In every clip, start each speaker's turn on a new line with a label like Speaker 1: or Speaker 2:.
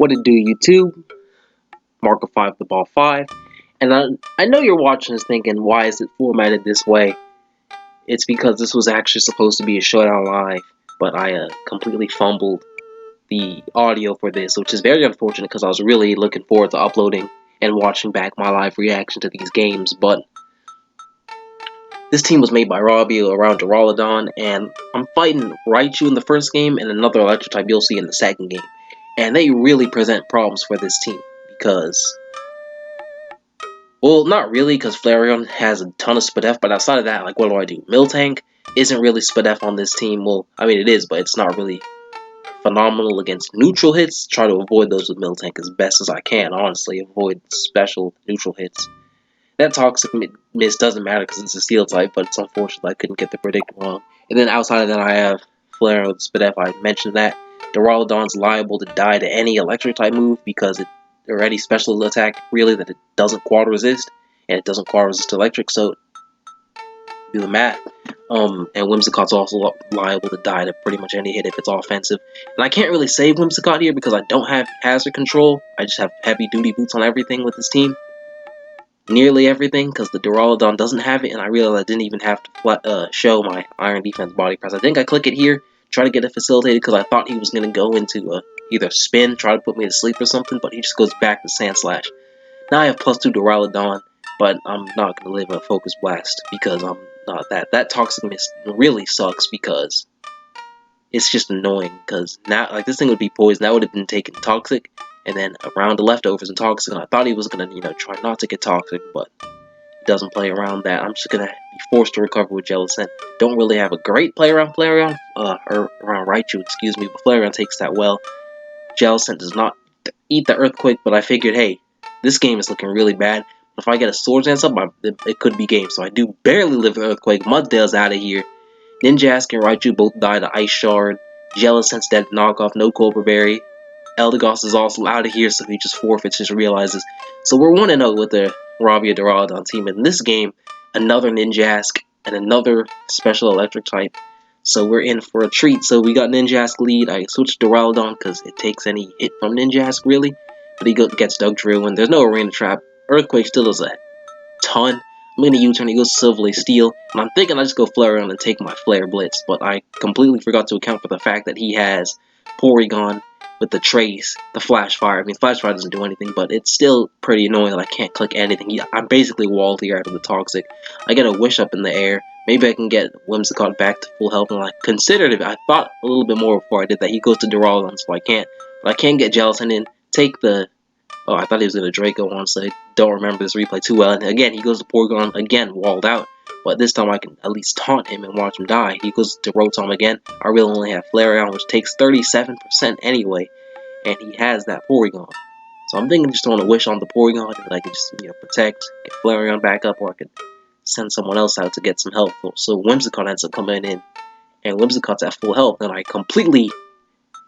Speaker 1: What it do, YouTube? Marker 5, the ball 5. And I know you're watching this thinking, why is it formatted this way? It's because this was actually supposed to be a Showdown Live, but I completely fumbled the audio for this, which is very unfortunate because I was really looking forward to uploading and watching back my live reaction to these games. But this team was made by Robbie around Duraludon, and I'm fighting Raichu in the first game and another electric type you'll see in the second game. And they really present problems for this team because, well, not really, because Flareon has a ton of Spadef, but outside of that, like, what do? Miltank isn't really Spadef on this team. Well, I mean, it is, but it's not really phenomenal against neutral hits. Try to avoid those with Miltank as best as I can, honestly. Avoid special neutral hits. That Toxic Miss doesn't matter because it's a Steel type, but it's unfortunate I couldn't get the predict wrong. And then outside of that, I have Flareon with Spadef. I mentioned that. Duraludon's liable to die to any electric type move because it or any special attack really that it doesn't quad resist, and it doesn't quad resist electric, so do the math. And Whimsicott's also liable to die to pretty much any hit if it's offensive. And I can't really save Whimsicott here because I don't have hazard control. I just have heavy duty boots on everything with this team. Nearly everything, because the Duraludon doesn't have it, and I realized I didn't even have to show my Iron Defense body press. I think I click it here, try to get it facilitated, because I thought he was going to go into either spin, try to put me to sleep or something, but he just goes back to Sand Slash. Now I have +2 Duraludon, but I'm not going to live a Focus Blast, because I'm not that. That Toxic Mist really sucks, because it's just annoying, because now, like, this thing would be poison, that would have been taken Toxic, and then around the leftovers and Toxic, and I thought he was going to, try not to get Toxic, but he doesn't play around that. I'm just going to be forced to recover with Jellicent. Don't really have a great play around Flareon, or around Raichu, excuse me, but Flareon takes that well. Jellicent does not eat the Earthquake, but I figured, hey, this game is looking really bad. If I get a Swords Dance up, it could be game, so I do barely live the Earthquake. Mudsdale's out of here. Ninjask and Raichu both die to Ice Shard. Jellicent's dead to knockoff, no Cobra Berry. Eldegoss is also out of here, so he just forfeits, just realizes. So we're 1-0 with the Robbie Duraludon team. In this game, another Ninjask and another special electric type. So we're in for a treat. So we got Ninjask lead. I switched Duraludon because it takes any hit from Ninjask, really. But he gets Dugtrio, and there's no Arena Trap. Earthquake still does a ton. I'm going to U-turn, he goes Silverly Steel, and I'm thinking I just go Flareon and take my Flare Blitz, but I completely forgot to account for the fact that he has Porygon with the Trace, the Flash Fire. I mean, Flash Fire doesn't do anything, but it's still pretty annoying that I can't click anything. I'm basically walled here out of the Toxic. I get a Wish up in the air. Maybe I can get Whimsicott back to full health, and I considered it. I thought a little bit more before I did that. He goes to Duraludon, so I can't. But I can get Jellicent in, take the... Oh, I thought he was going to Draco once. I don't remember this replay too well. And again, he goes to Porygon, again, walled out. But this time I can at least taunt him and watch him die. He goes to Rotom again. I really only have Flareon, which takes 37% anyway. And he has that Porygon. So I'm thinking just throwing a Wish on the Porygon, and I can just, protect, get Flareon back up, or I could send someone else out to get some help. So Whimsicott ends up coming in, and Whimsicott's at full health, and I completely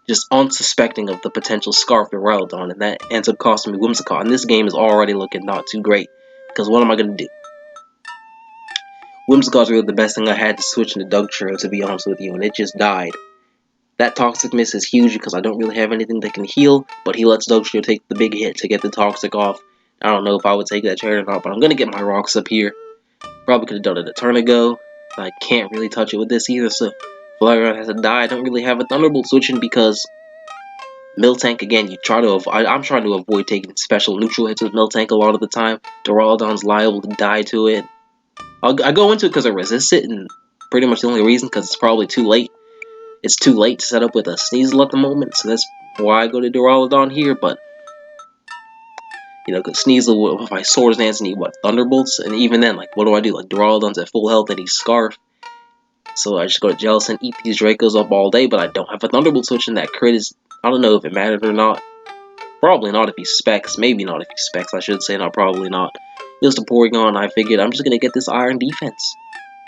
Speaker 1: just unsuspecting of the potential Scarf Duraludon, and that ends up costing me Whimsicott. And this game is already looking not too great, because what am I going to do? Whimsicott's really the best thing I had to switch into Dugtrio, to be honest with you, and it just died. That Toxic Miss is huge because I don't really have anything that can heal, but he lets Dugtrio take the big hit to get the Toxic off. I don't know if I would take that trade or not, but I'm going to get my rocks up here. Probably could have done it a turn ago. I can't really touch it with this either, so Flareon has to die. I don't really have a Thunderbolt switching because Miltank, again, I'm trying to avoid taking special neutral hits with Miltank a lot of the time. Duraludon's liable to die to it. I go into it because I resist it, and pretty much the only reason because it's probably too late. It's too late to set up with a Sneasel at the moment, so that's why I go to Duraludon here, but because Sneasel, if I Swords Dance, need Thunderbolts, and even then, what do I do? Duraludon's at full health and he's Scarf, so I just go to Jellicent, eat these Dracos up all day, but I don't have a Thunderbolt switch, and that crit is, I don't know if it mattered or not. Probably not if he specs, maybe not if he specs, I should say, not probably not. He goes to Porygon, I figured I'm just gonna get this Iron Defense.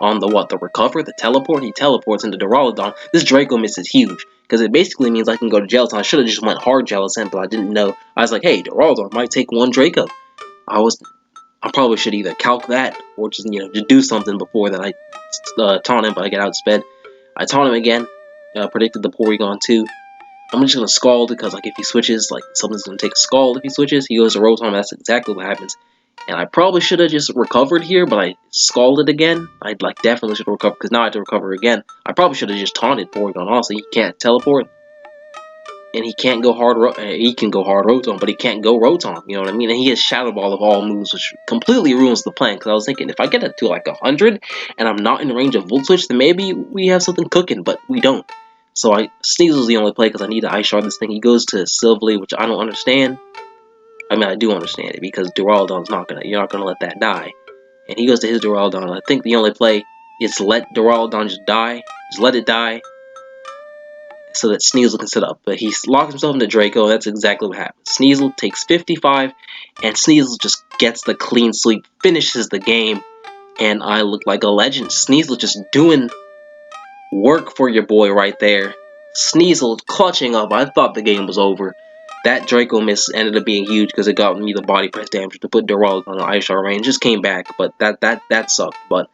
Speaker 1: On the recover, the teleport, he teleports into Duraludon. This Draco miss is huge, because it basically means I can go to Jellicent. I should have just went hard Jellicent, but I didn't know. I was like, hey, Duraludon might take one Draco. I probably should either calc that, or just, just do something before that I taunt him, but I get outsped. I taunt him again, predicted the Porygon too. I'm just gonna Scald because like if he switches, like something's gonna take a Scald if he switches. He goes to Rotom, that's exactly what happens. And I probably should have just recovered here, but I Scalded again. I'd like definitely should have recovered because now I have to recover again. I probably should have just taunted Porygon. Honestly, he can't teleport, and he can't go hard. He can go hard Rotom, but he can't go Rotom. You know what I mean? And he has Shadow Ball of all moves, which completely ruins the plan. Because I was thinking if I get it to like 100 and I'm not in range of Volt Switch, then maybe we have something cooking, but we don't. So Sneasel's the only play because I need to Ice Shard this thing. He goes to Silvally, which I don't understand. I mean, I do understand it because Duraludon's you're not gonna let that die. And he goes to his Duraludon. I think the only play is to let Duraludon just die. Just let it die so that Sneasel can sit up. But he locks himself into Draco. That's exactly what happens. Sneasel takes 55, and Sneasel just gets the clean sweep, finishes the game, and I look like a legend. Sneasel just doing work for your boy right there. Sneasel clutching up. I thought the game was over. That Draco miss ended up being huge because it got me the body press damage to put Duraludon on the Ice Shard range. Just came back, but that sucked. But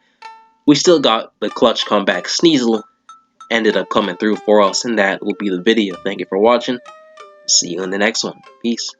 Speaker 1: we still got the clutch comeback. Sneasel ended up coming through for us, and that will be the video. Thank you for watching. See you in the next one. Peace.